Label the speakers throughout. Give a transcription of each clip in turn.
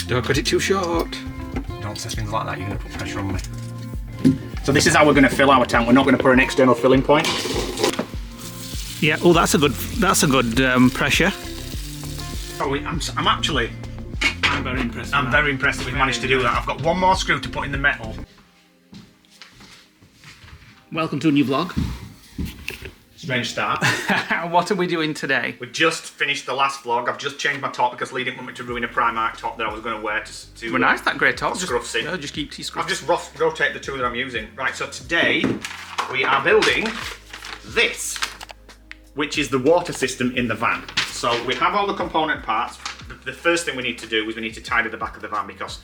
Speaker 1: Don't cut it too short.
Speaker 2: Don't say things like that, you're going to put pressure on me. So this is how we're going to fill our tank. We're not going to put an external filling point.
Speaker 1: Yeah, oh that's a good pressure.
Speaker 2: Oh, I'm
Speaker 1: very impressed.
Speaker 2: I'm very impressed that we've managed to do that. I've got one more screw to put in the metal.
Speaker 1: Welcome to a new vlog.
Speaker 2: Strange start.
Speaker 1: What are we doing today?
Speaker 2: We just finished the last vlog. I've just changed my top because Leigh didn't want me to ruin a Primark top that I was going to wear to
Speaker 1: Well, nice, that grey top.
Speaker 2: scruffs in.
Speaker 1: Yeah, just keep scruffs.
Speaker 2: I've just rotate the two that I'm using. Right, so today we are building this, which is the water system in the van. So we have all the component parts. The first thing we need to do is we need to tidy the back of the van because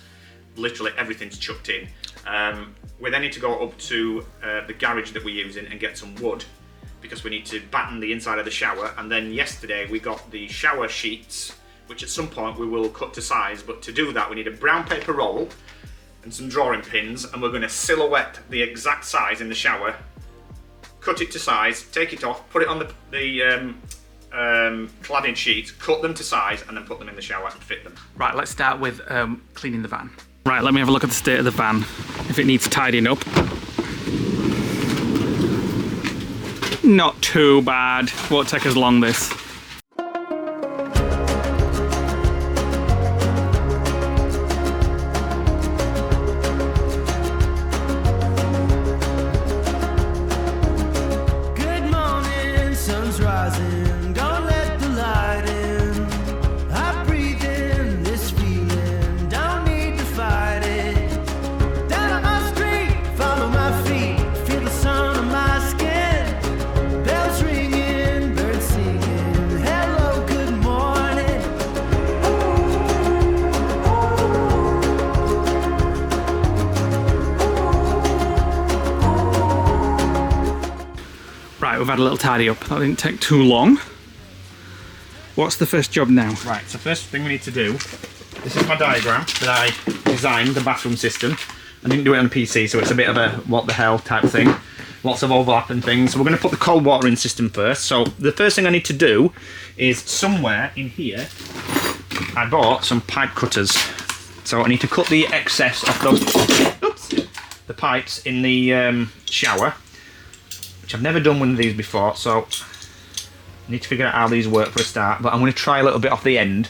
Speaker 2: literally everything's chucked in. We then need to go up to the garage that we're using and get some wood because we need to batten the inside of the shower. And then yesterday we got the shower sheets, which at some point we will cut to size, but to do that we need a brown paper roll and some drawing pins, and we're going to silhouette the exact size in the shower, cut it to size, take it off, put it on the cladding sheets, cut them to size, and then put them in the shower and fit them.
Speaker 1: Right, let's start with cleaning the van. Right, let me have a look at the state of the van, if it needs tidying up. Not too bad, won't take us long this.
Speaker 3: Good morning, sun's rising, don't let the light in. I breathe in this feeling, don't need to fight it. Down on my street, follow my feet, feel the sun on my skin. Bells ringing, birds singing, hello, good morning.
Speaker 1: Right, we've had a little tidy up, that didn't take too long. What's the first job now?
Speaker 2: Right, so first thing we need to do, this is my diagram that I designed, the bathroom system. I didn't do it on a PC, so it's a bit of a what the hell type thing. Lots of overlap and things. So we're going to put the cold water in system first. So the first thing I need to do is somewhere in here, I bought some pipe cutters. So I need to cut the excess of those, the pipes in the shower, which I've never done one of these before. So I need to figure out how these work for a start. But I'm going to try a little bit off the end,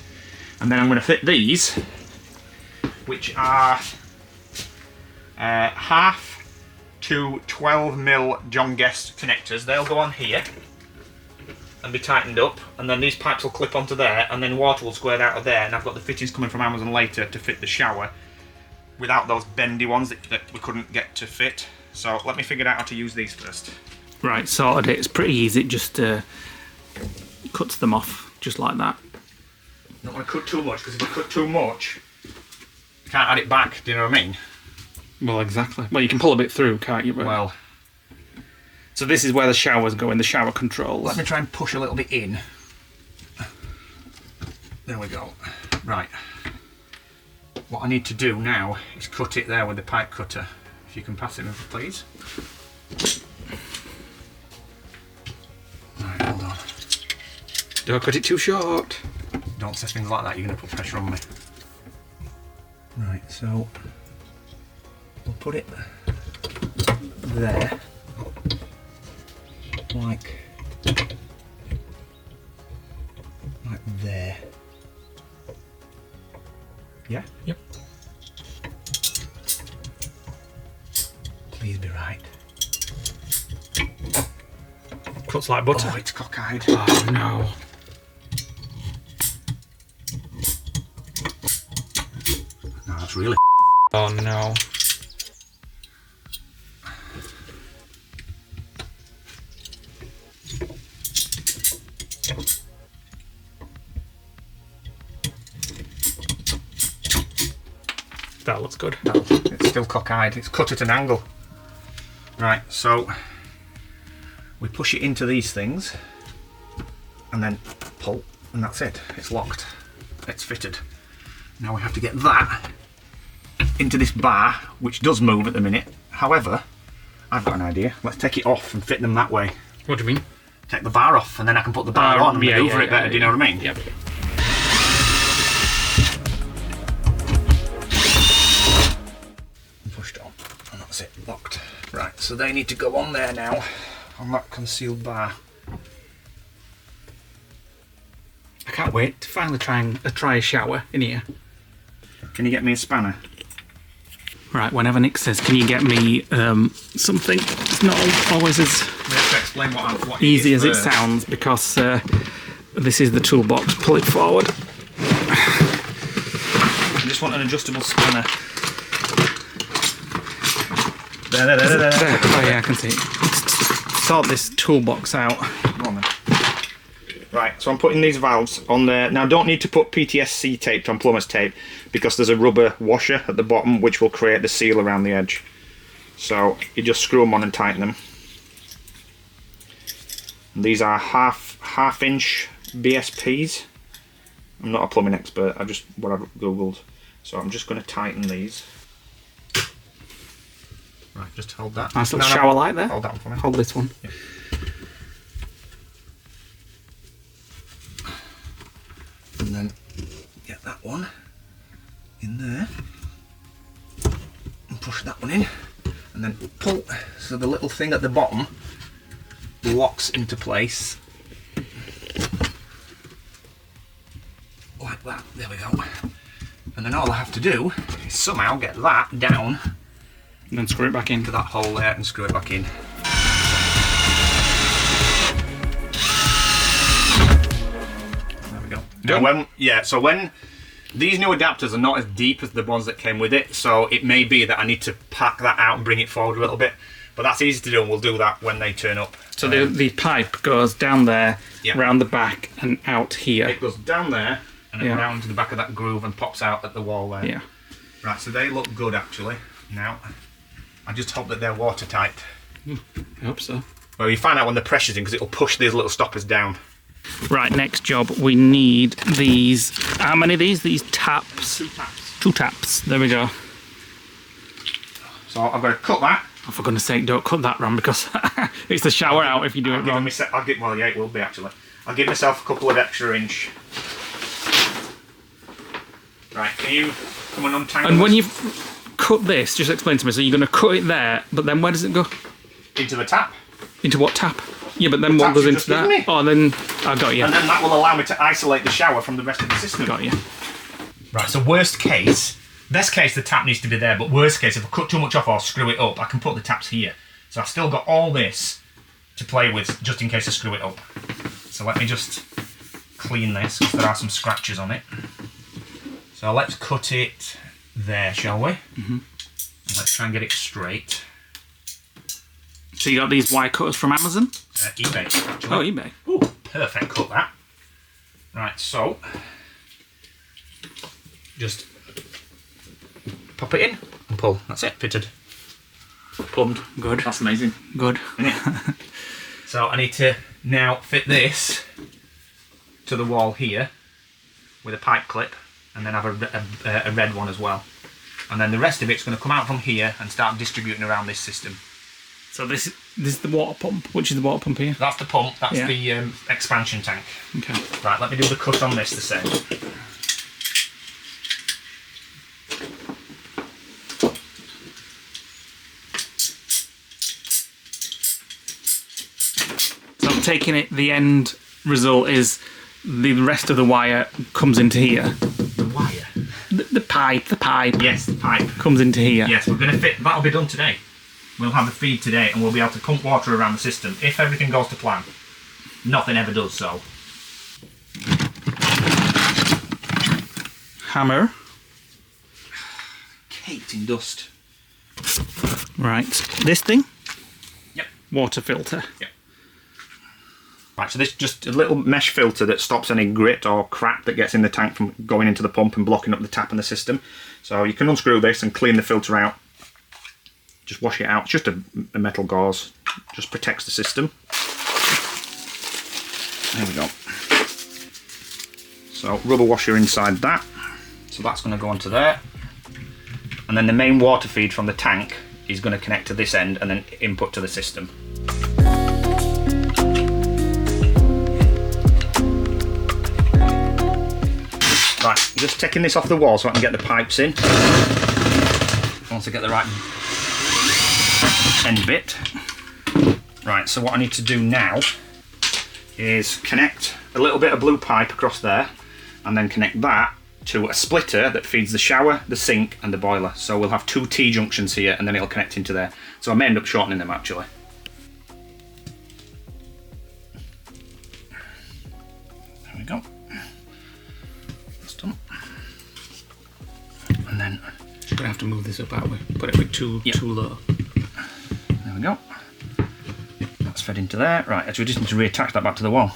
Speaker 2: and then I'm going to fit these, which are half to 12mm John Guest connectors. They'll go on here and be tightened up, and then these pipes will clip onto there, and then water will squirt out of there. And I've got the fittings coming from Amazon later to fit the shower without those bendy ones that we couldn't get to fit. So let me figure out how to use these first.
Speaker 1: Right, sorted it. It's pretty easy, it just cuts them off, just like that.
Speaker 2: Not want to cut too much, because if I cut too much, you can't add it back, do you know what I mean?
Speaker 1: Well, exactly. Well, you can pull a bit through, can't you? But...
Speaker 2: Well,
Speaker 1: so this is where the showers go, in the shower controls.
Speaker 2: let me try and push a little bit in. There we go. Right. What I need to do now is cut it there with the pipe cutter. If you can pass it over, please. Right, hold on.
Speaker 1: Don't cut it too short.
Speaker 2: Don't say things like that, you're going to put pressure on me. Right, so we'll put it there, like there. Yeah?
Speaker 1: Yep.
Speaker 2: Please be right.
Speaker 1: Cuts like butter.
Speaker 2: Oh, it's cockeyed.
Speaker 1: Oh no.
Speaker 2: No, that's really
Speaker 1: Oh no. That looks good.
Speaker 2: It's still cockeyed. It's cut at an angle. Right, so we push it into these things and then pull, and that's it. It's locked. It's fitted. Now we have to get that into this bar, which does move at the minute. However, I've got an idea. Let's take it off and fit them that way.
Speaker 1: What do you mean?
Speaker 2: Take the bar off, and then I can put the bar on and maneuver it better. Do you know what I mean?
Speaker 1: Yep.
Speaker 2: So they need to go on there now, on that concealed bar.
Speaker 1: I can't wait to finally try a shower in here.
Speaker 2: Can you get me a spanner?
Speaker 1: Right, whenever Nick says, can you get me something, it's not always as
Speaker 2: We have to explain what
Speaker 1: easy as it sounds, because this is the toolbox. Pull it forward.
Speaker 2: I just want an adjustable spanner. There.
Speaker 1: Oh yeah, I can see it. Sort this toolbox out.
Speaker 2: Come on then. Right, so I'm putting these valves on there. Now, don't need to put PTSC tape on plumber's tape, because there's a rubber washer at the bottom which will create the seal around the edge. So you just screw them on and tighten them. And these are half-inch BSPs. I'm not a plumbing expert. I just what I've googled. So I'm just going to tighten these. Right, just hold that.
Speaker 1: Nice little shower light there.
Speaker 2: Hold that one for me.
Speaker 1: Hold this one.
Speaker 2: Yeah. And then get that one in there and push that one in, and then pull so the little thing at the bottom locks into place like that. There we go. And then all I have to do is somehow get that down
Speaker 1: And then screw it back into
Speaker 2: that hole there and screw it back in. So when these new adapters are not as deep as the ones that came with it, so it may be that I need to pack that out and bring it forward a little bit, but that's easy to do, and we'll do that when they turn up.
Speaker 1: So the pipe goes down there, round the back and out here.
Speaker 2: It goes down there and then round to the back of that groove and pops out at the wall there.
Speaker 1: Yeah.
Speaker 2: Right, so they look good actually. Now, I just hope that they're watertight.
Speaker 1: I hope so.
Speaker 2: Well, you find out when the pressure's in, because it'll push these little stoppers down.
Speaker 1: Right, next job, we need these. How many of these? These taps.
Speaker 2: 2 taps.
Speaker 1: 2 taps. There we go.
Speaker 2: So I've got to cut that.
Speaker 1: Oh, for goodness sake, don't cut that wrong, because it's the shower out if you do it wrong.
Speaker 2: Well, yeah, it will be actually. I'll give myself a couple of extra inch. Right, can you come and untangle
Speaker 1: And when
Speaker 2: this?
Speaker 1: you've cut this, just explain to me. So you're going to cut it there, but then where does it go?
Speaker 2: Into the tap.
Speaker 1: Into what tap? Yeah, but then what goes into that? Oh, then I got you.
Speaker 2: And then that will allow me to isolate the shower from the rest of the system.
Speaker 1: Got you.
Speaker 2: Right, so worst case, best case the tap needs to be there, but worst case, if I cut too much off or screw it up, I can put the taps here. So I've still got all this to play with, just in case I screw it up. So let me just clean this, because there are some scratches on it. So let's cut it there, shall we? Mm-hmm. Let's try and get it straight.
Speaker 1: So you got these wire cutters from Amazon?
Speaker 2: eBay, actually.
Speaker 1: Oh, eBay.
Speaker 2: Ooh, perfect cut that. Right, so just pop it in and pull. That's it, fitted. Plumbed.
Speaker 1: Good.
Speaker 2: That's amazing.
Speaker 1: Good.
Speaker 2: So I need to now fit this to the wall here with a pipe clip, and then have a red one as well. And then the rest of it's going to come out from here and start distributing around this system.
Speaker 1: So this is the water pump. Which is the water pump here?
Speaker 2: That's the pump, that's the expansion tank.
Speaker 1: Okay.
Speaker 2: Right, let me do the cut on this the same.
Speaker 1: So I'm taking it, the end result is the rest of the wire comes into here.
Speaker 2: The wire?
Speaker 1: The pipe.
Speaker 2: Yes, the pipe.
Speaker 1: Comes into here.
Speaker 2: Yes, we're going to fit, that'll be done today. We'll have the feed today and we'll be able to pump water around the system if everything goes to plan. Nothing ever does so.
Speaker 1: Hammer.
Speaker 2: Caked in dust.
Speaker 1: Right. This thing?
Speaker 2: Yep.
Speaker 1: Water filter.
Speaker 2: Yep. Right, so this is just a little mesh filter that stops any grit or crap that gets in the tank from going into the pump and blocking up the tap in the system. So you can unscrew this and clean the filter out. Just wash it out. It's just a metal gauze. Just protects the system. There we go. So rubber washer inside that. So that's going to go onto there. And then the main water feed from the tank is going to connect to this end and then input to the system. Right, just taking this off the wall so I can get the pipes in. Once I get the right end bit. Right, so what I need to do now is connect a little bit of blue pipe across there, and then connect that to a splitter that feeds the shower, the sink and the boiler. So we'll have 2 T-junctions here, and then it'll connect into there. So I may end up shortening them actually. There we go. That's done. And then
Speaker 1: You're gonna have to move this up, aren't we? Put it with too low.
Speaker 2: there we go. That's fed into there. Right, so we just need to reattach that back to the wall.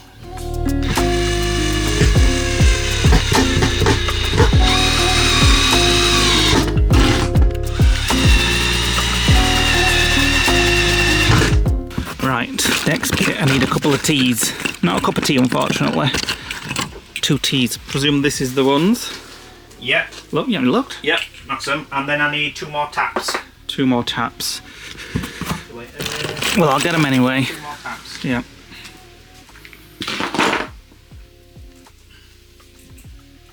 Speaker 1: Right, next bit I need a couple of teas. Not a cup of tea, unfortunately. 2 teas. Presume this is the ones.
Speaker 2: Yep,
Speaker 1: Look, you haven't looked.
Speaker 2: yep, that's them. And then I need 2 more taps.
Speaker 1: 2 more taps. Well, I'll get them anyway.
Speaker 2: 2 more taps.
Speaker 1: Yeah.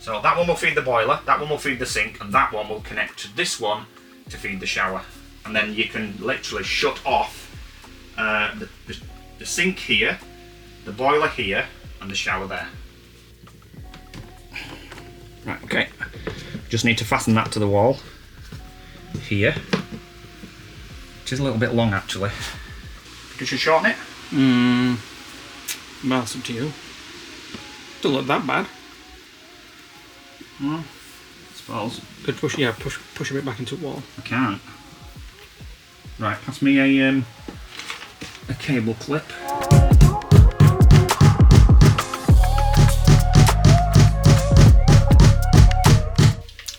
Speaker 2: So that one will feed the boiler, that one will feed the sink, and that one will connect to this one to feed the shower. And then you can literally shut off the sink here, the boiler here, and the shower there. Right, okay. Just need to fasten that to the wall here. Which is a little bit long actually. You should shorten it.
Speaker 1: Well, it's up to you. Don't look that bad.
Speaker 2: I suppose.
Speaker 1: Could push, yeah, push a bit back into the wall.
Speaker 2: I can't. Right, pass me a cable clip.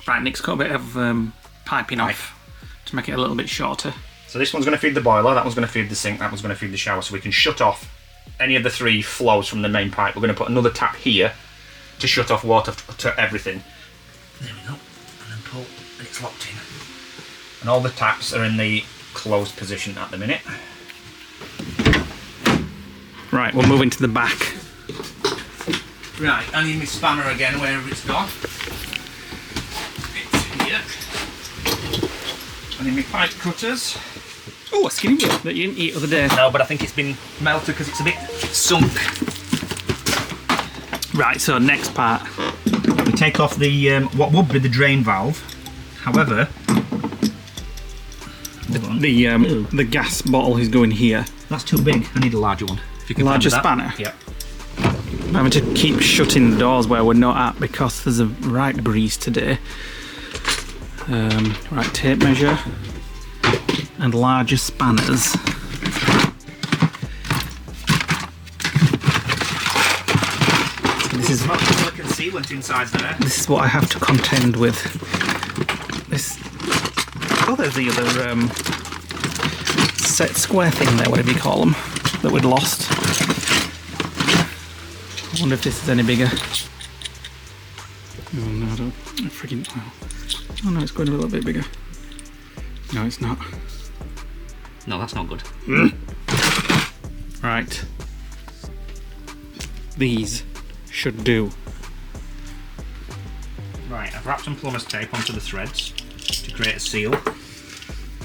Speaker 1: Right, Nick's got a bit of piping off to make it a little bit shorter.
Speaker 2: So this one's going to feed the boiler, that one's going to feed the sink, that one's going to feed the shower, so we can shut off any of the 3 flows from the main pipe. We're going to put another tap here to shut off water to everything. There we go, and then pull, and it's locked in. And all the taps are in the closed position at the minute.
Speaker 1: Right, we'll move into the back.
Speaker 2: Right, I need my spanner again wherever it's gone. It's here. I need my pipe cutters.
Speaker 1: Oh, a skinny bit that you didn't eat the other day.
Speaker 2: No, but I think it's been melted because it's a bit sunk.
Speaker 1: Right, so next part.
Speaker 2: We take off the what would be the drain valve. However,
Speaker 1: the gas bottle is going here.
Speaker 2: that's too big. I need a larger one. If you can
Speaker 1: Larger
Speaker 2: find that.
Speaker 1: spanner?
Speaker 2: Yep.
Speaker 1: I'm having to keep shutting the doors where we're not at because there's a right breeze today. Right, tape measure and larger spanners. This is
Speaker 2: not silicon sealant inside there.
Speaker 1: This is what I have to contend with. This. Oh, there's the other set square thing there, whatever you call them, that we'd lost. I wonder if this is any bigger. Oh no, I don't. Freaking. Oh no, it's going a little bit bigger. No, it's not.
Speaker 2: No, that's not good.
Speaker 1: Right. These should do.
Speaker 2: Right, I've wrapped some plumber's tape onto the threads to create a seal.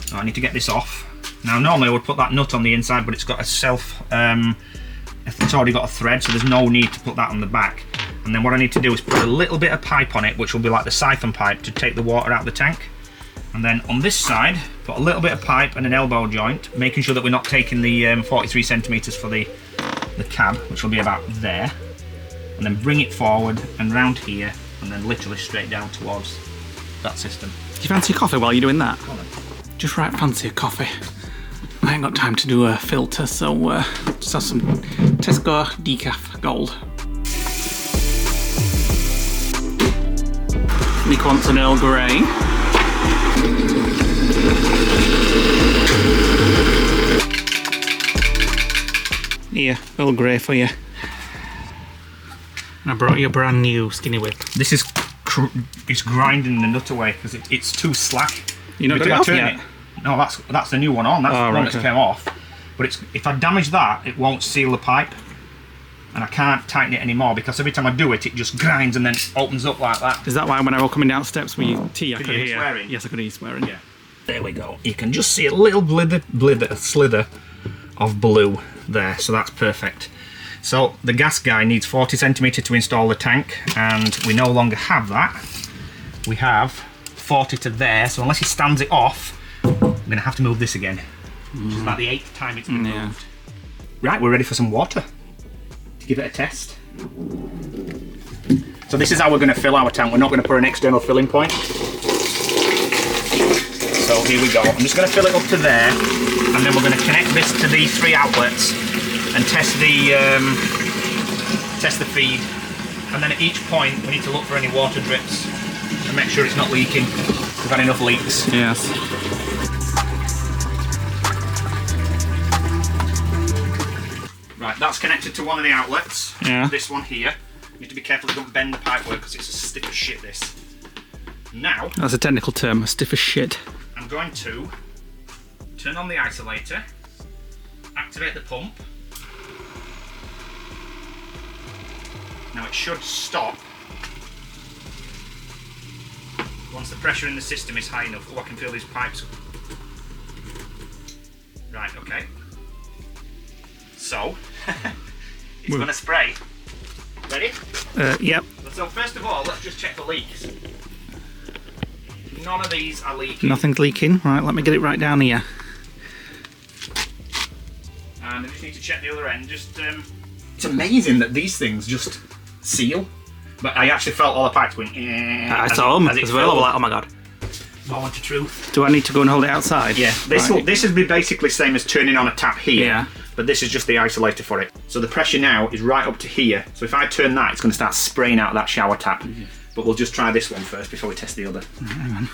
Speaker 2: So I need to get this off. Now normally I would put that nut on the inside, but it's got a it's already got a thread, so there's no need to put that on the back. And then what I need to do is put a little bit of pipe on it, which will be like the siphon pipe to take the water out of the tank. And then on this side, put a little bit of pipe and an elbow joint, making sure that we're not taking the 43 centimetres for the cab, which will be about there. And then bring it forward and round here, and then literally straight down towards that system.
Speaker 1: Do you fancy a coffee while you're doing that?
Speaker 2: Come on.
Speaker 1: Just right, fancy a coffee. I ain't got time to do a filter, so just have some Tesco decaf gold. Nick wants an Earl Grey. Here, Earl Grey for you. And I brought you a brand new skinny whip.
Speaker 2: This is it's grinding the nut away because it's too slack.
Speaker 1: You not got it off yet?
Speaker 2: No, that's the new one on. That's the one
Speaker 1: right,
Speaker 2: that's
Speaker 1: okay.
Speaker 2: came off. But if I damage that, it won't seal the pipe, and I can't tighten it anymore because every time I do it, it just grinds and then opens up like that.
Speaker 1: Is that why when I was coming down steps with your tea, I
Speaker 2: Could
Speaker 1: could
Speaker 2: you hear
Speaker 1: hear?
Speaker 2: swearing?
Speaker 1: Yes, I could hear you swearing.
Speaker 2: Yeah. There we go. You can just see a little slither of blue there, so that's perfect. So the gas guy needs 40 centimetre to install the tank, and we no longer have that. We have 40 to there, so unless he stands it off, I'm going to have to move this again. Which is about the 8th time it's been moved. Right, we're ready for some water. To give it a test. So this is how we're going to fill our tank. We're not going to put an external filling point. So here we go. I'm just going to fill it up to there, and then we're going to connect this to these 3 outlets and test the feed. And then at each point we need to look for any water drips and make sure it's not leaking. We've had enough leaks.
Speaker 1: Yes.
Speaker 2: Right, that's connected to one of the outlets.
Speaker 1: Yeah.
Speaker 2: This one here. You need to be careful you don't bend the pipework because it's as stiff as shit, this. Now,
Speaker 1: That's a technical term, stiff as shit.
Speaker 2: I'm going to turn on the isolator, activate the pump. Now it should stop once the pressure in the system is high enough. Oh, I can feel these pipes. Right, okay. So, it's going to spray. Ready?
Speaker 1: Yep.
Speaker 2: So first of all, let's just check the leaks. None of these are leaking.
Speaker 1: Nothing's leaking. Right, let me get it right down here.
Speaker 2: And I just need to check the other end. It's amazing that these things just seal. But I actually felt all the pipes going.
Speaker 1: I saw them as well. Like, oh my god.
Speaker 2: Moment of truth.
Speaker 1: Do I need to go and hold it outside?
Speaker 2: Yeah. This would be basically the same as turning on a tap here.
Speaker 1: Yeah.
Speaker 2: But this is just the isolator for it. So the pressure now is right up to here. So if I turn that, it's going to start spraying out of that shower tap. Mm-hmm. But we'll just try this one first before we test the other.
Speaker 1: Hang on.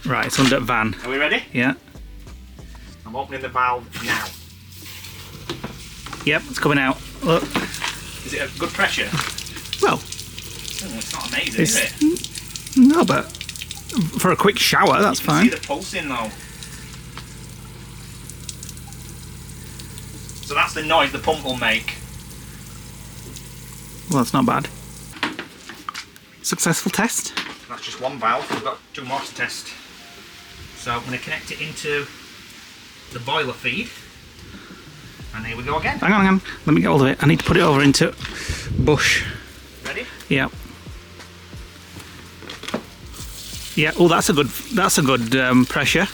Speaker 1: Right, it's under van.
Speaker 2: Are we ready?
Speaker 1: Yeah.
Speaker 2: I'm opening the valve now.
Speaker 1: Yep, it's coming out. Look.
Speaker 2: Is it a good pressure?
Speaker 1: Well,
Speaker 2: It's not amazing, is it?
Speaker 1: No, but for a quick shower, that's
Speaker 2: You can
Speaker 1: fine.
Speaker 2: see the pulsing though. So that's the noise the pump will make.
Speaker 1: Well, that's not bad. Successful test.
Speaker 2: That's just one valve. We've got 2 more to test. So I'm going to connect it into the boiler feed. And here we go again.
Speaker 1: Hang on. Let me get hold of it. I need to put it over into bush.
Speaker 2: Ready?
Speaker 1: Yeah. Yeah. Oh, that's a good pressure.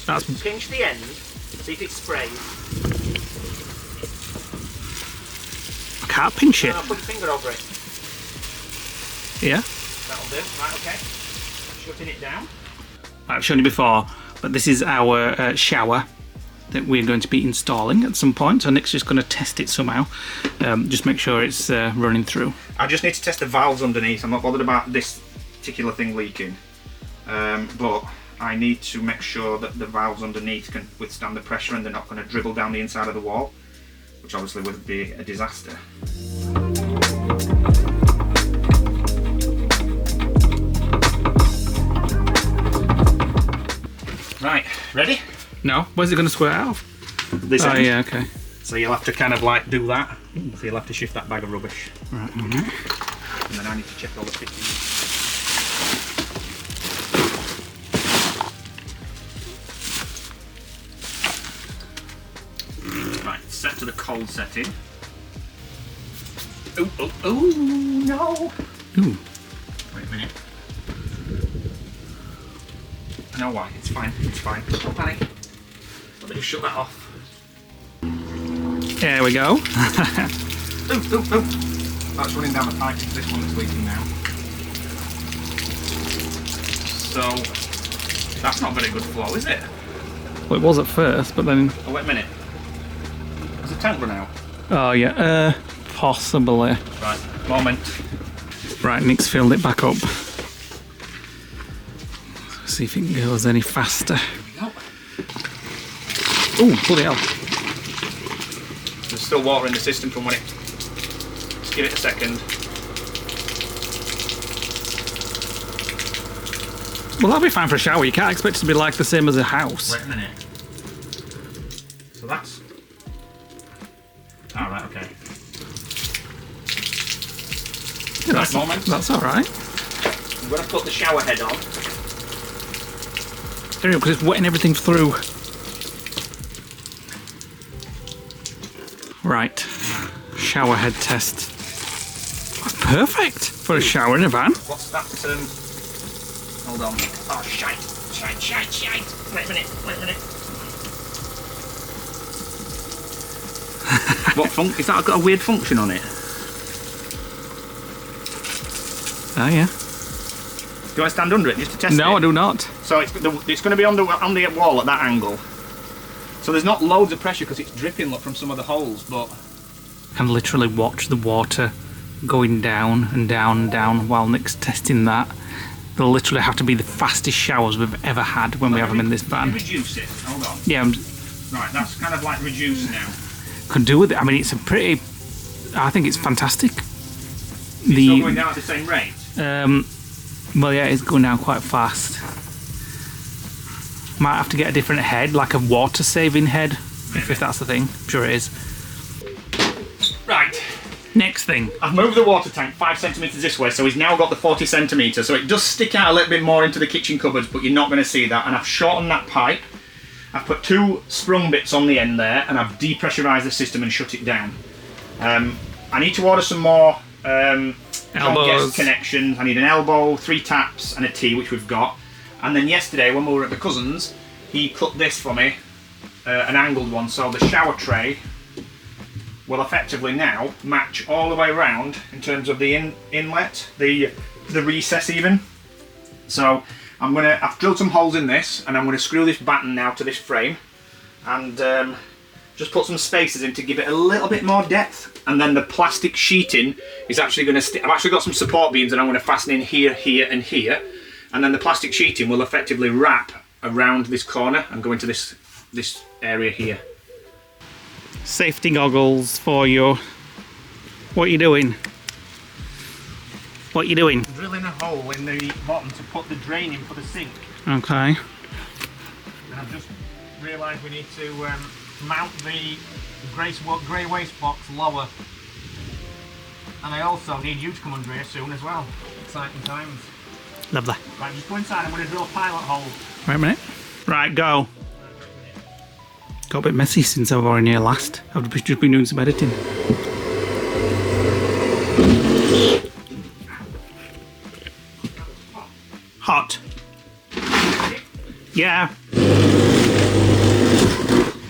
Speaker 1: That's
Speaker 2: Pinch the end. See if it sprays.
Speaker 1: I can't pinch it.
Speaker 2: No, put your finger over it.
Speaker 1: Yeah.
Speaker 2: That'll do. Right, okay. Shutting it down.
Speaker 1: I've shown you before, but this is our shower that we're going to be installing at some point. So Nick's just going to test it somehow. Just make sure it's running through.
Speaker 2: I just need to test the valves underneath. I'm not bothered about this particular thing leaking. But I need to make sure that the valves underneath can withstand the pressure and they're not going to dribble down the inside of the wall, which obviously would be a disaster. Right, ready?
Speaker 1: No? Where's it going to squirt out of?
Speaker 2: This
Speaker 1: Oh,
Speaker 2: end.
Speaker 1: yeah, okay.
Speaker 2: So you'll have to kind of like do that. So you'll have to shift that bag of rubbish.
Speaker 1: Right, okay.
Speaker 2: And then I need to check all the fittings. Right, set to the cold setting. Oh, no!
Speaker 1: Ooh.
Speaker 2: Wait a minute. I know why, it's fine. Don't panic. Let me just shut that off.
Speaker 1: There we go.
Speaker 2: Ooh. That's running down the pipe. It's this one that's leaking now. So, that's not very good flow, is it?
Speaker 1: Well, it was at first, but then...
Speaker 2: Oh, wait a minute. Has the tank run out?
Speaker 1: Oh, yeah. Possibly.
Speaker 2: Right, moment.
Speaker 1: Right, Nick's filled it back up. See if it goes any faster.
Speaker 2: Here we go.
Speaker 1: Oh, bloody hell.
Speaker 2: There's still water in the system from when it... Just give it a second.
Speaker 1: Well, that'll be fine for a shower. You can't expect it to be like the same as a house.
Speaker 2: Wait a minute. So that's... Alright, okay.
Speaker 1: Yeah,
Speaker 2: Right, moment.
Speaker 1: That's alright.
Speaker 2: I'm going to put the shower head on.
Speaker 1: There you go, because it's wetting everything through. Right, shower head test. That's perfect for a shower in a van.
Speaker 2: What's that? Hold on. Oh, shite. Wait a minute. What is that got a weird function on it?
Speaker 1: Oh yeah.
Speaker 2: Do I stand under it just to test it?
Speaker 1: No, I do not.
Speaker 2: So it's going to be on the wall at that angle. So there's not loads of pressure because it's dripping, look, from some of the holes, but...
Speaker 1: I can literally watch the water going down and down and down while Nick's testing that. They'll literally have to be the fastest showers we've ever had when we have them in this van.
Speaker 2: Reduce it, hold on.
Speaker 1: Yeah.
Speaker 2: Right, that's kind of like reduced now.
Speaker 1: Could do with it. I mean, it's a pretty... I think it's fantastic.
Speaker 2: It's still going down at the same rate?
Speaker 1: Well, yeah, it's going down quite fast. Might have to get a different head, like a water-saving head, if that's the thing. I'm sure it is.
Speaker 2: Right.
Speaker 1: Next thing.
Speaker 2: I've moved the water tank 5 centimetres this way, so he's now got the 40 centimetres, so it does stick out a little bit more into the kitchen cupboards, but you're not going to see that. And I've shortened that pipe. I've put 2 sprung bits on the end there, and I've depressurised the system and shut it down. I need to order some more guest connections. I need an elbow, 3 taps, and a T, which we've got. And then yesterday, when we were at the cousins, he cut this for me, an angled one, so the shower tray will effectively now match all the way around in terms of the inlet, the recess even. So I've drilled some holes in this, and I'm gonna screw this batten now to this frame, and just put some spacers in to give it a little bit more depth. And then the plastic sheeting is actually gonna I've actually got some support beams, and I'm gonna fasten in here, here, and here. And then the plastic sheeting will effectively wrap around this corner and go into this area here.
Speaker 1: Safety goggles for you. What are you doing? What are you doing?
Speaker 2: Drilling a hole in the bottom to put the drain in for the sink.
Speaker 1: Okay.
Speaker 2: And I've just realised we need to mount the grey waste box lower. And I also need you to come under here soon as well. Exciting times.
Speaker 1: Lovely.
Speaker 2: Right, just go inside. I'm going to drill a pilot hole.
Speaker 1: Wait a minute. Right, go. Got a bit messy since I was in here last. I've just been doing some editing. Hot. Yeah.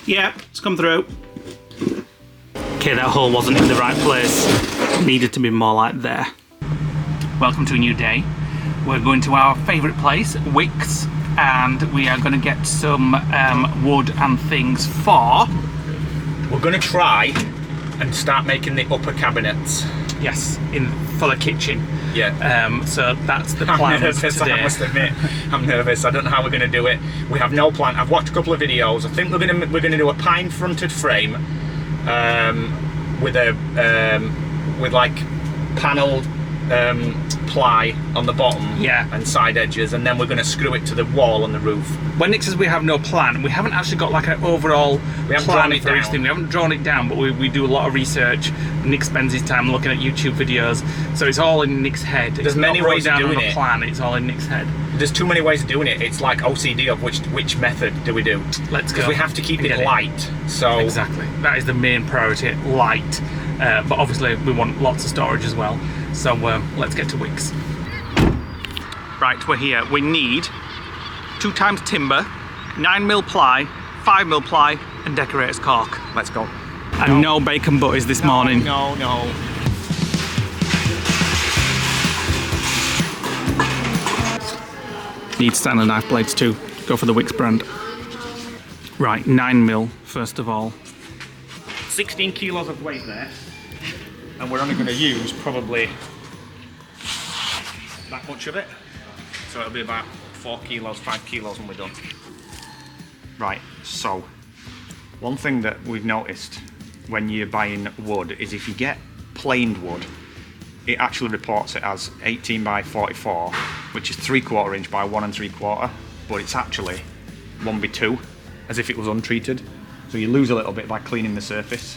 Speaker 1: Yeah, it's come through. Okay, that hole wasn't in the right place. It needed to be more like there. Welcome to a new day. We're going to our favourite place, Wickes, and we are going to get some wood and things for...
Speaker 2: We're going to try and start making the upper cabinets.
Speaker 1: Yes, for the kitchen.
Speaker 2: Yeah.
Speaker 1: So that's the plan
Speaker 2: I'm nervous,
Speaker 1: today.
Speaker 2: I must admit. I'm nervous. I don't know how we're going to do it. We have no plan. I've watched a couple of videos. I think we're going to do a pine fronted frame with like panelled ply on the bottom,
Speaker 1: yeah,
Speaker 2: and side edges, and then we're going to screw it to the wall on the roof.
Speaker 1: When Nick says we have no plan, we haven't actually got like an overall plan for everything. We haven't drawn it down, but we do a lot of research. Nick spends his time looking at YouTube videos, so it's all in Nick's head.
Speaker 2: There's many ways of doing it.
Speaker 1: Plan, it's all in Nick's head.
Speaker 2: There's too many ways of doing it. It's like OCD of which method do we do?
Speaker 1: Let's go.
Speaker 2: Because we have to keep it light. So
Speaker 1: exactly, that is the main priority, light. But obviously we want lots of storage as well. So let's get to Wickes. Right, we're here. We need 2 times timber, 9mm ply, 5mm ply, and decorator's cork.
Speaker 2: Let's go.
Speaker 1: And no bacon butties this morning.
Speaker 2: No.
Speaker 1: Need Stanley knife blades too. Go for the Wickes brand. Right, 9mm first of all.
Speaker 2: 16 kilos of weight there. And we're only going to use probably that much of it. So it'll be about 4 kilos, 5 kilos when we're done. Right, so one thing that we've noticed when you're buying wood is if you get planed wood, it actually reports it as 18 by 44, which is 3/4 inch by 1 3/4, but it's actually 1 by 2, as if it was untreated. So you lose a little bit by cleaning the surface.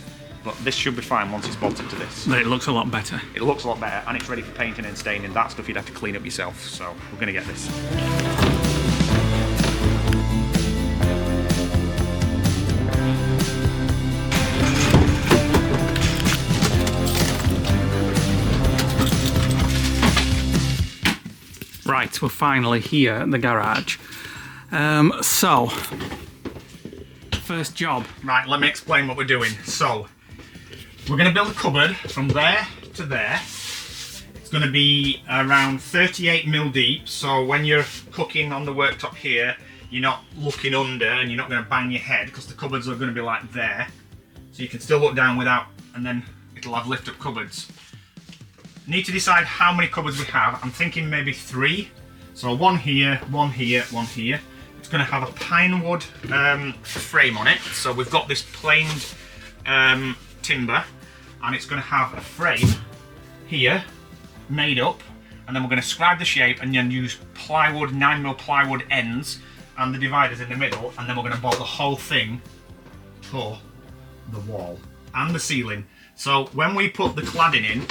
Speaker 2: but this should be fine once it's bolted to this.
Speaker 1: But it looks a lot better.
Speaker 2: It looks a lot better, and it's ready for painting and staining. That stuff you'd have to clean up yourself, so we're going to get this.
Speaker 1: Right, we're finally here at the garage. So, first job.
Speaker 2: Right, let me explain what we're doing. So, we're going to build a cupboard from there to there. It's going to be around 38mm deep, so when you're cooking on the worktop here, you're not looking under and you're not going to bang your head, because the cupboards are going to be like there. So you can still look down without, and then it'll have lift-up cupboards. Need to decide how many cupboards we have. I'm thinking maybe 3. So one here, one here, one here. It's going to have a pine wood frame on it. So we've got this planed timber, and it's going to have a frame here made up, and then we're going to scribe the shape and then use plywood, 9mm plywood ends and the dividers in the middle, and then we're going to bolt the whole thing to the wall and the ceiling. So when we put the cladding in,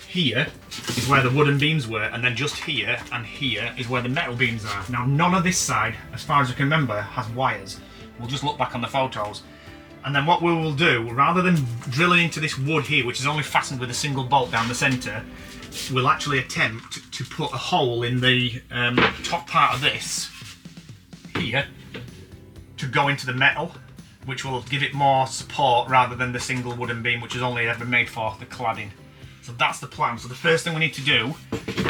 Speaker 2: here is where the wooden beams were, and then just here and here is where the metal beams are. Now none of this side, as far as I can remember, has wires. We'll just look back on the photos. And then what we will do, rather than drilling into this wood here, which is only fastened with a single bolt down the centre, we'll actually attempt to put a hole in the top part of this, here, to go into the metal, which will give it more support rather than the single wooden beam, which is only ever made for the cladding. So that's the plan. So the first thing we need to do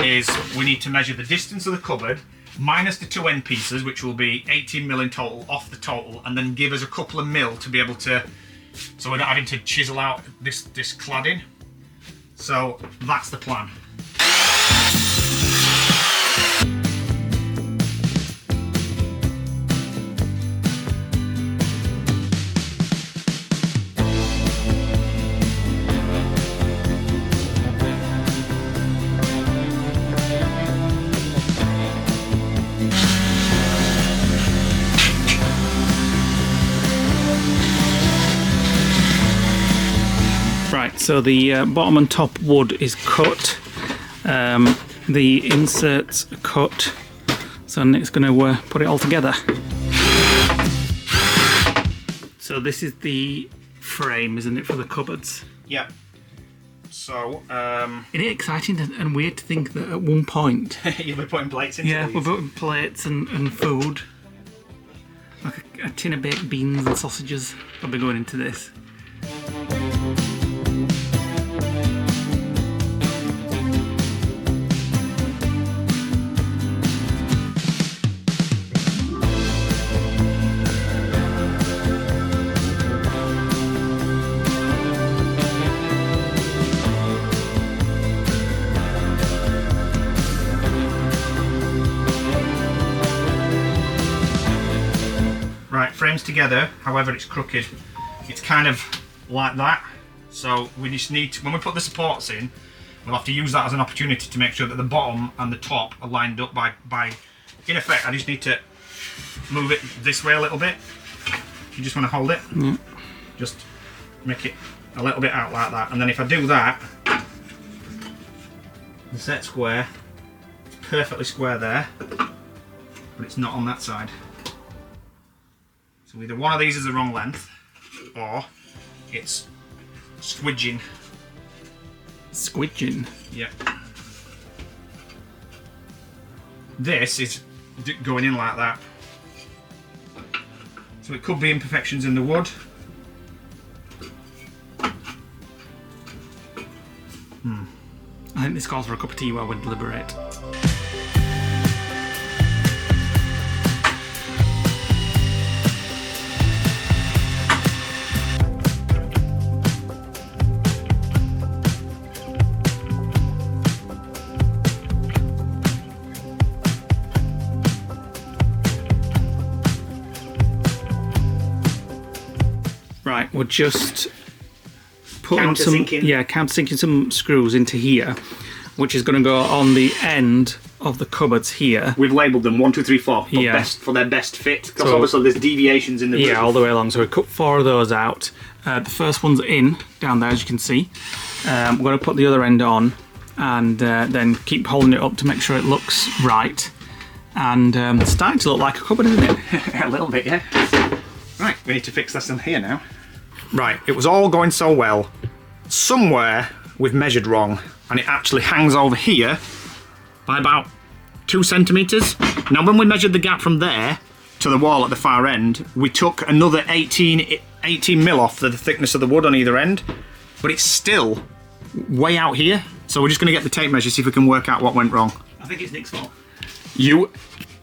Speaker 2: is we need to measure the distance of the cupboard minus the 2 end pieces, which will be 18mm in total off the total, and then give us a couple of mil to be able to, so we're not having to chisel out this cladding. So that's the plan.
Speaker 1: So the bottom and top wood is cut, the inserts are cut, so Nick's going to put it all together. So this is the frame, isn't it, for the cupboards?
Speaker 2: Yeah. So,
Speaker 1: Isn't it exciting and weird to think that at one point...
Speaker 2: you'll be putting plates into
Speaker 1: Yeah,
Speaker 2: these?
Speaker 1: we're putting plates and food. Like a tin of baked beans and sausages will be going into this.
Speaker 2: Frames together, however it's crooked, it's kind of like that, so we just need to, when we put the supports in, we'll have to use that as an opportunity to make sure that the bottom and the top are lined up by in effect, I just need to move it this way a little bit. You just want to hold it, just make it a little bit out like that, and then if I do that, the set square, it's perfectly square there, but it's not on that side. So either one of these is the wrong length, or it's squidging.
Speaker 1: Squidging?
Speaker 2: Yeah. This is going in like that. So it could be imperfections in the wood.
Speaker 1: I think this calls for a cup of tea while we deliberate. Right, we're just putting countersinking some screws into here, which is going to go on the end of the cupboards here.
Speaker 2: We've labelled them 1, 2, 3, 4 for their best fit, because obviously there's deviations in the
Speaker 1: all the way along. So we cut 4 of those out, The first one's in, down there as you can see. We're going to put the other end on and then keep holding it up to make sure it looks right. And it's starting to look like a cupboard, isn't it?
Speaker 2: A little bit, yeah. Right, we need to fix this in here now. Right, it was all going so well. Somewhere we've measured wrong, and it actually hangs over here by about 2 centimetres. Now when we measured the gap from there to the wall at the far end, we took another 18 mil off the thickness of the wood on either end, but it's still way out here. So we're just going to get the tape measure, see if we can work out what went wrong.
Speaker 1: I think it's Nick's fault.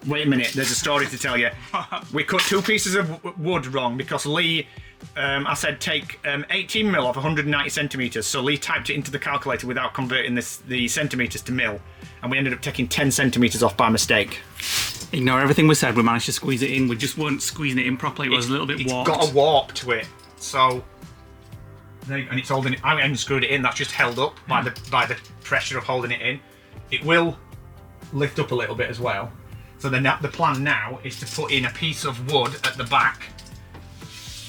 Speaker 2: Wait a minute, there's a story to tell you. We cut 2 pieces of wood wrong because Leigh, I said take 18 mil off 190 centimetres, so Leigh typed it into the calculator without converting the centimetres to mil, and we ended up taking 10 centimetres off by mistake.
Speaker 1: Ignore everything we said, we managed to squeeze it in, we just weren't squeezing it in properly, it was a little bit warped.
Speaker 2: It's got a warp to it, so... And it's holding it, I haven't screwed it in, that's just held up by the pressure of holding it in. It will lift up a little bit as well. So the plan now is to put in a piece of wood at the back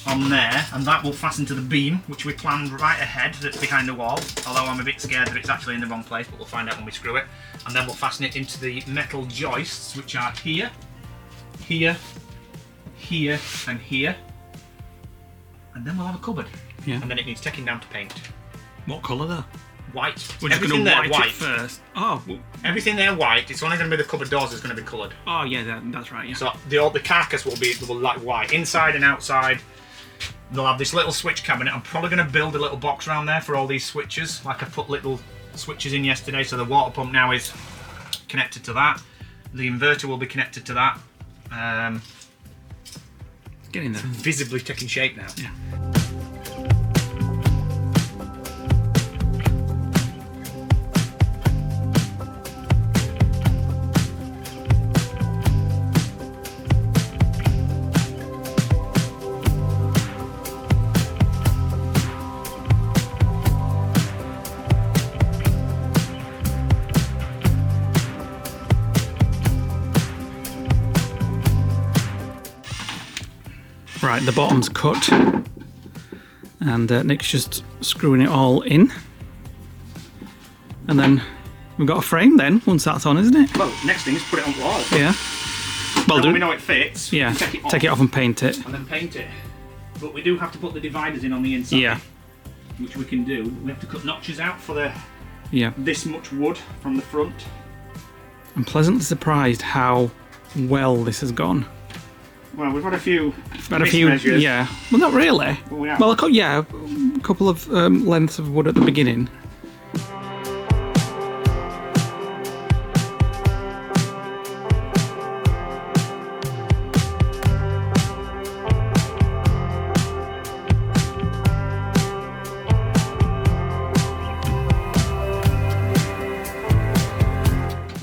Speaker 2: on there, and that will fasten to the beam, which we planned right ahead that's behind the wall, although I'm a bit scared that it's actually in the wrong place, but we'll find out when we screw it. And then we'll fasten it into the metal joists, which are here, here, here, and here. And then we'll have a cupboard.
Speaker 1: Yeah.
Speaker 2: And then it needs taking down to paint.
Speaker 1: What colour though?
Speaker 2: White.
Speaker 1: We're just going to white it first. Oh.
Speaker 2: Everything there white. It's only going to be the cupboard doors that's going to be coloured.
Speaker 1: Oh yeah, that's right. Yeah.
Speaker 2: So the carcass will like white, inside and outside. They'll have this little switch cabinet. I'm probably going to build a little box around there for all these switches. Like I put little switches in yesterday. So the water pump now is connected to that. The inverter will be connected to that.
Speaker 1: Getting there.
Speaker 2: Visibly taking shape now.
Speaker 1: Yeah. Right, the bottom's cut, and Nick's just screwing it all in, and then we've got a frame then, once that's on, isn't it?
Speaker 2: Well, next thing is put it on the wall.
Speaker 1: Yeah. Well,
Speaker 2: when we know it fits,
Speaker 1: yeah, take it off and paint it.
Speaker 2: And then paint it. But we do have to put the dividers in on the inside.
Speaker 1: Yeah.
Speaker 2: Which we can do. We have to cut notches out for this much wood from the front.
Speaker 1: I'm pleasantly surprised how well this has gone.
Speaker 2: Well, we've had a few
Speaker 1: measures. Yeah. Well, not really. Well, a couple of lengths of wood at the beginning.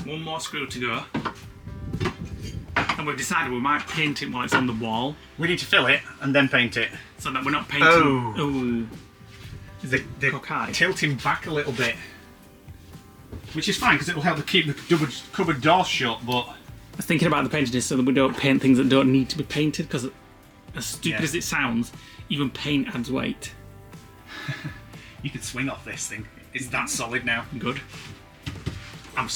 Speaker 1: One more screw to go. And we've decided we might paint it while it's on the wall.
Speaker 2: We need to fill it and then paint it.
Speaker 1: So that we're not painting...
Speaker 2: They're tilting back a little bit. Which is fine, because it'll help to keep the cupboard doors shut, but...
Speaker 1: I was thinking about the painting this so that we don't paint things that don't need to be painted, because as stupid as it sounds, even paint adds weight.
Speaker 2: You could swing off this thing. It's that solid now.
Speaker 1: Good.
Speaker 2: I'm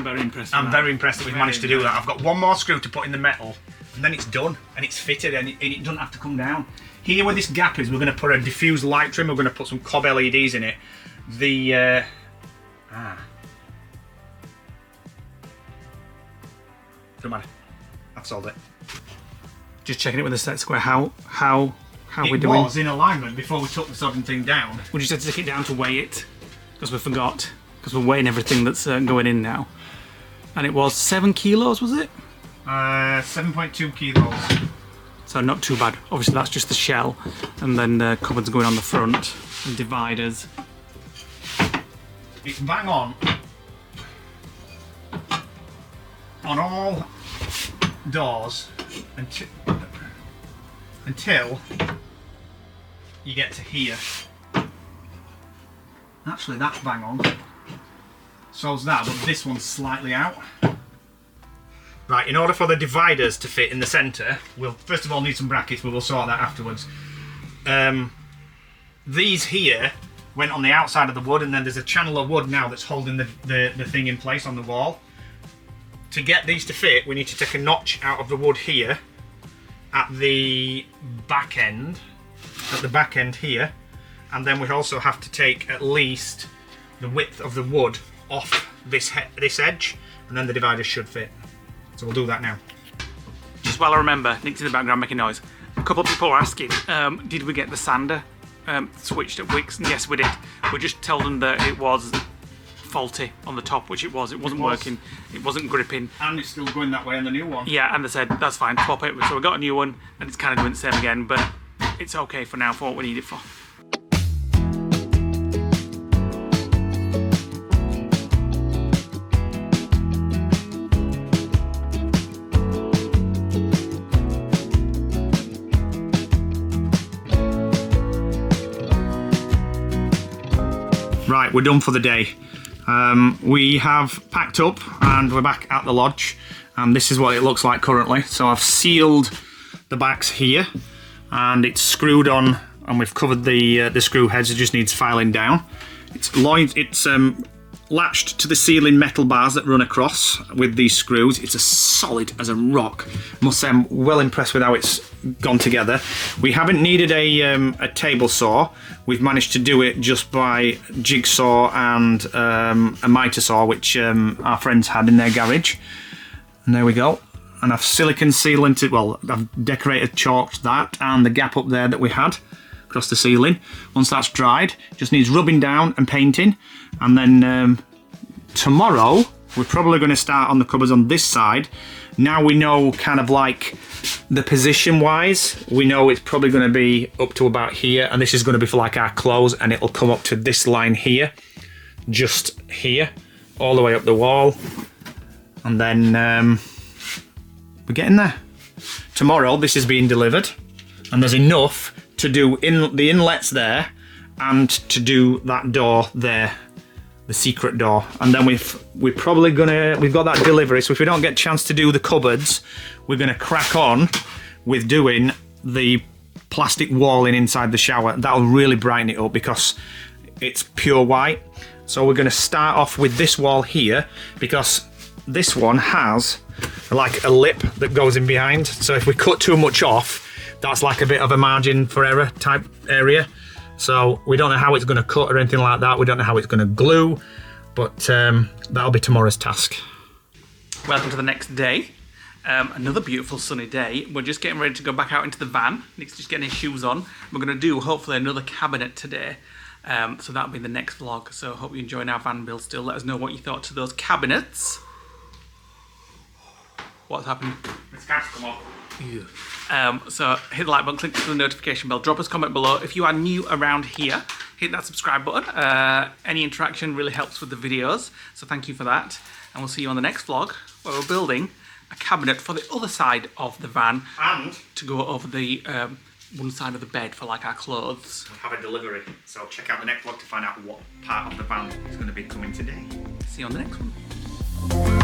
Speaker 2: very impressed. I'm very impressed that we've managed to do that. I've got one more screw to put in the metal, and then it's done, and it's fitted, and it doesn't have to come down. Here where this gap is, we're going to put a diffused light trim. We're going to put some cob LEDs in it. Don't matter. I've solved it.
Speaker 1: Just checking it with the set square. How we're doing?
Speaker 2: It was in alignment before we took the sodding thing down.
Speaker 1: We just had to take it down to weigh it, because we forgot. Because we're weighing everything that's going in now. And it was 7 kilos, was it?
Speaker 2: 7.2 kilos.
Speaker 1: So not too bad. Obviously that's just the shell. And then the cupboards going on the front. And dividers.
Speaker 2: It's bang on all doors until you get to here. Actually that's bang on. So's that, but this one's slightly out. Right, in order for the dividers to fit in the centre, we'll first of all need some brackets, but we'll sort that afterwards. These here went on the outside of the wood, and then there's a channel of wood now that's holding the thing in place on the wall. To get these to fit, we need to take a notch out of the wood here at the back end, here, and then we also have to take at least the width of the wood off this edge, and then the dividers should fit. So we'll do that now.
Speaker 1: Just while I remember, Nick's in the background making noise. A couple of people were asking, did we get the sander switched at Wix? And yes, we did. We just told them that it was faulty on the top, which it was. It wasn't working. It wasn't gripping.
Speaker 2: And it's still going that way on the new one.
Speaker 1: Yeah, and they said, that's fine, swap it. So we got a new one, and it's kind of doing the same again, but it's okay for now for what we need it for.
Speaker 2: Right, we're done for the day. We have packed up and we're back at the lodge, and this is what it looks like currently. So I've sealed the backs here and it's screwed on, and we've covered the screw heads. It just needs filing down. It's latched to the ceiling metal bars that run across with these screws. It's as solid as a rock. Must say I'm well impressed with how it's gone together. We haven't needed a table saw. We've managed to do it just by jigsaw and a mitre saw, which our friends had in their garage. And there we go. And I've silicone sealant it. Well, I've decorated, chalked that and the gap up there that we had across the ceiling. Once that's dried, it just needs rubbing down and painting. And then tomorrow we're probably going to start on the cupboards on this side. Now we know kind of like the position wise, we know it's probably going to be up to about here, and this is going to be for like our clothes, and it'll come up to this line here, just here, all the way up the wall, and then we're getting there. Tomorrow this is being delivered, and there's enough to do in the inlets there and to do that door there, the secret door. And then we've got that delivery, so if we don't get a chance to do the cupboards, we're gonna crack on with doing the plastic walling inside the shower. That'll really brighten it up because it's pure white. So we're gonna start off with this wall here, because this one has like a lip that goes in behind, so if we cut too much off, that's like a bit of a margin for error type area. So we don't know how it's going to cut or anything like that. We don't know how it's going to glue, but that'll be tomorrow's task.
Speaker 1: Welcome to the next day. Another beautiful sunny day. We're just getting ready to go back out into the van. Nick's just getting his shoes on. We're going to do hopefully another cabinet today. So that'll be the next vlog. So hope you're enjoying our van build still. Let us know what you thought to those cabinets. What's happened?
Speaker 2: This cat's come off.
Speaker 1: So hit the like button, click the notification bell, drop us a comment below. If you are new around here, hit that subscribe button. Any interaction really helps with the videos, so thank you for that. And we'll see you on the next vlog, where we're building a cabinet for the other side of the van, and to go over the one side of the bed for like our clothes.
Speaker 2: We'll have a delivery, so check out the next vlog to find out what part of the van is going to be coming today.
Speaker 1: See you on the next one.